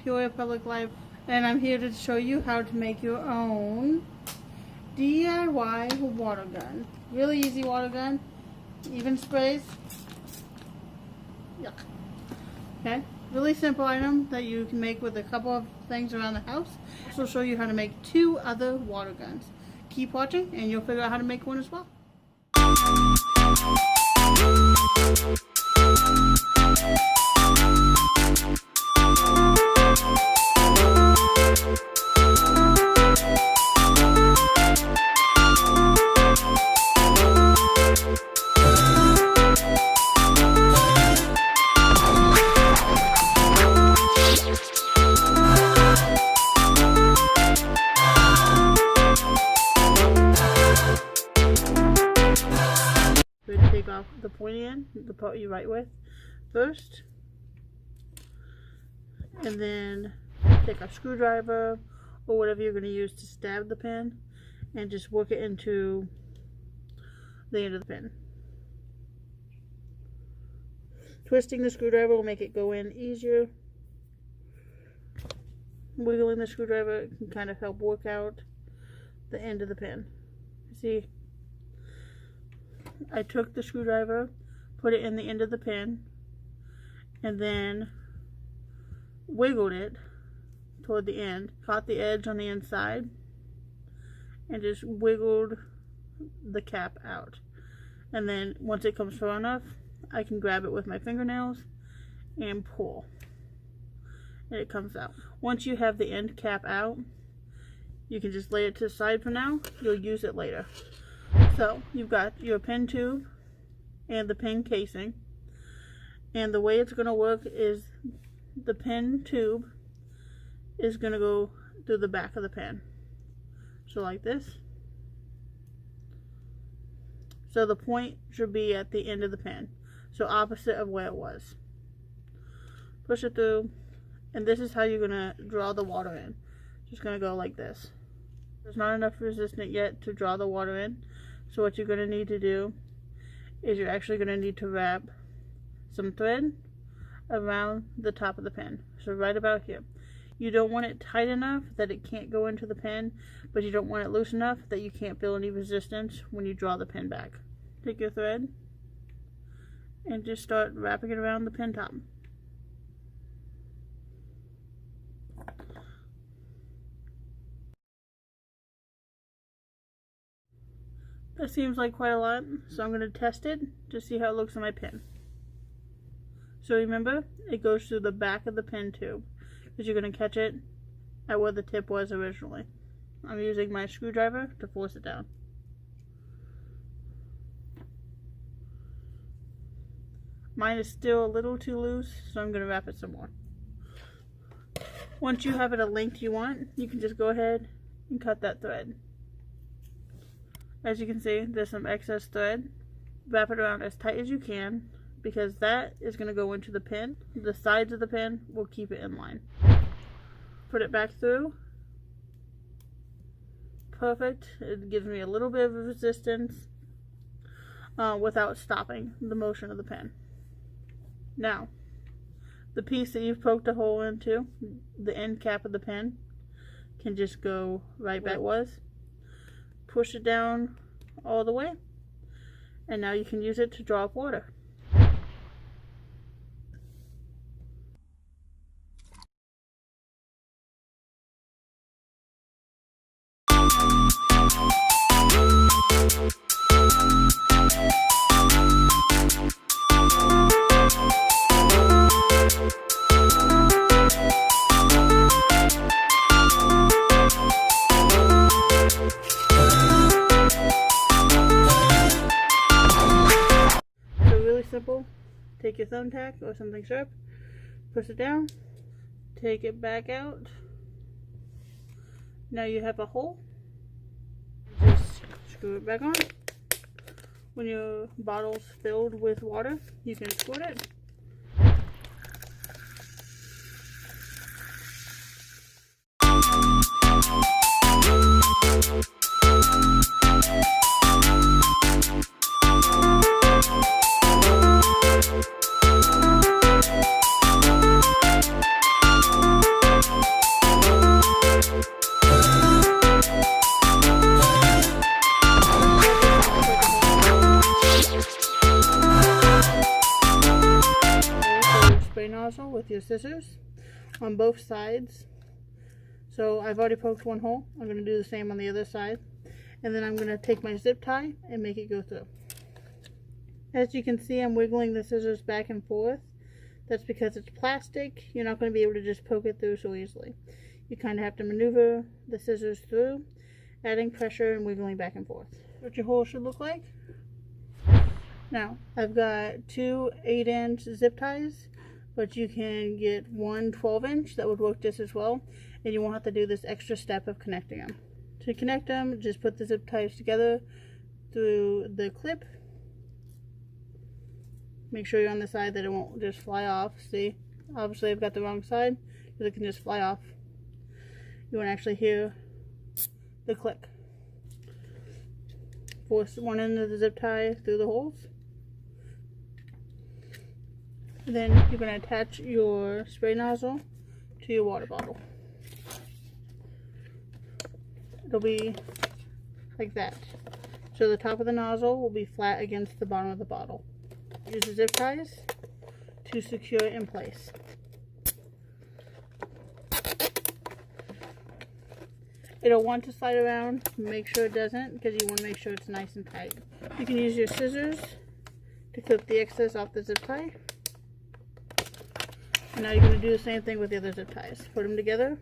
Pure Public Life, and I'm here to show you how to make your own DIY water gun. Really easy water gun, even sprays. Yuck. Okay, really simple item that you can make with a couple of things around the house. Also show you how to make 2 other water guns. Keep watching and you'll figure out how to make one as well. Take off the pointy end, the part you write with first, and then take a screwdriver or whatever you're going to use to stab the pin and just work it into the end of the pin. Twisting the screwdriver will make it go in easier. Wiggling the screwdriver can kind of help work out the end of the pin. See, I took the screwdriver, put it in the end of the pin, and then wiggled it toward the end, caught the edge on the inside, and just wiggled the cap out. And then once it comes far enough, I can grab it with my fingernails and pull, and it comes out. Once you have the end cap out, you can just lay it to the side for now. You'll use it later. So you've got your pin tube and the pin casing, and the way it's going to work is the pin tube is going to go through the back of the pin, so like this. So the point should be at the end of the pin, so opposite of where it was. Push it through, and this is how you're going to draw the water in. Just going to go like this. There's not enough resistance yet to draw the water in. So what you're going to need to do is you're actually going to need to wrap some thread around the top of the pin. So right about here. You don't want it tight enough that it can't go into the pin, but you don't want it loose enough that you can't feel any resistance when you draw the pin back. Take your thread and just start wrapping it around the pin top. That seems like quite a lot, so I'm going to test it to see how it looks on my pin. So remember, it goes through the back of the pin tube, because you're going to catch it at where the tip was originally. I'm using my screwdriver to force it down. Mine is still a little too loose, so I'm going to wrap it some more. Once you have it a length you want, you can just go ahead and cut that thread. As you can see, there's some excess thread. Wrap it around as tight as you can, because that is going to go into the pin. The sides of the pin will keep it in line. Put it back through. Perfect. It gives me a little bit of resistance without stopping the motion of the pin. Now, the piece that you've poked a hole into, the end cap of the pin, can just go right back where it was. Push it down all the way, and now you can use it to draw up water. Simple. Take your thumbtack or something sharp, push it down, take it back out. Now you have a hole. Just screw it back on. When your bottle's filled with water, you can squirt it. your scissors on both sides. So I've already poked one hole. I'm going to do the same on the other side. And then I'm going to take my zip tie and make it go through. As you can see, I'm wiggling the scissors back and forth. That's because it's plastic. You're not going to be able to just poke it through so easily. You kind of have to maneuver the scissors through, adding pressure and wiggling back and forth. What your hole should look like. Now, I've got two 8-inch zip ties, but you can get one 12-inch that would work just as well, and you won't have to do this extra step of connecting them. To connect them, just put the zip ties together through the clip. Make sure you're on the side that it won't just fly off. See, obviously I've got the wrong side because it can just fly off. You won't actually hear the click. Force one end of the zip tie through the holes. Then you're going to attach your spray nozzle to your water bottle. It'll be like that. So the top of the nozzle will be flat against the bottom of the bottle. Use the zip ties to secure it in place. It'll want to slide around. Make sure it doesn't, because you want to make sure it's nice and tight. You can use your scissors to clip the excess off the zip tie. And now you're going to do the same thing with the other zip ties. Put them together.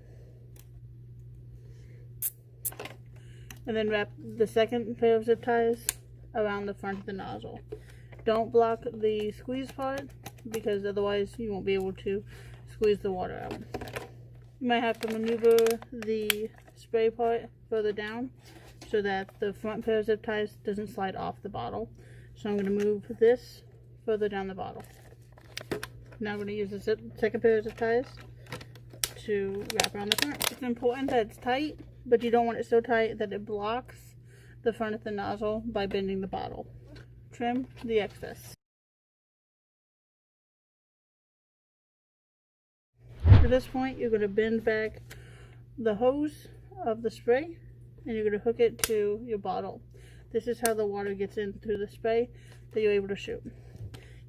And then wrap the second pair of zip ties around the front of the nozzle. Don't block the squeeze part, because otherwise you won't be able to squeeze the water out. You might have to maneuver the spray part further down so that the front pair of zip ties doesn't slide off the bottle. So I'm going to move this further down the bottle. Now I'm going to use the second pair of zip ties to wrap around the front. It's important that it's tight, but you don't want it so tight that it blocks the front of the nozzle by bending the bottle. Trim the excess. At this point, you're going to bend back the hose of the spray and you're going to hook it to your bottle. This is how the water gets in through the spray that you're able to shoot.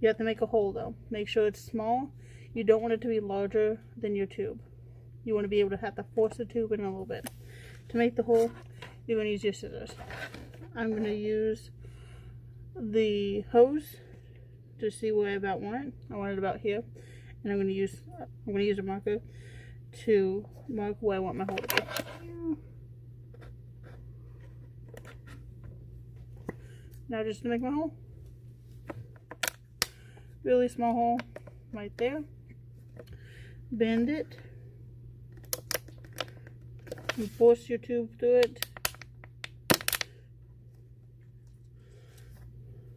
You have to make a hole though. Make sure it's small. You don't want it to be larger than your tube. You want to be able to have to force the tube in a little bit. To make the hole, you're going to use your scissors. I'm going to use the hose to see where I about want it. I want it about here. And I'm going to use a marker to mark where I want my hole to be. Now just to make my hole. Really small hole right there. Bend it. And force your tube through it.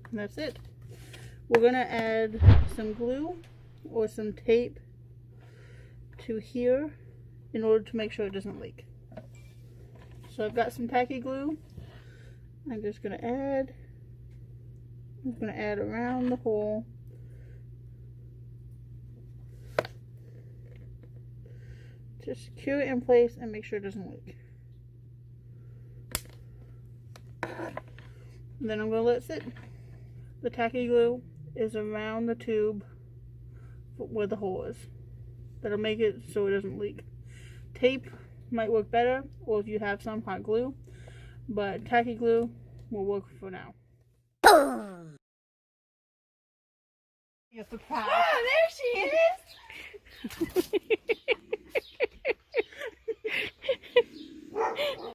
And that's it. We're going to add some glue or some tape to here in order to make sure it doesn't leak. So I've got some tacky glue. I'm just going to add around the hole. To secure it in place and make sure it doesn't leak. And then I'm going to let it sit. The tacky glue is around the tube where the hole is. That'll make it so it doesn't leak. Tape might work better, or if you have some, hot glue, but tacky glue will work for now. Yes, the Oh, there she is!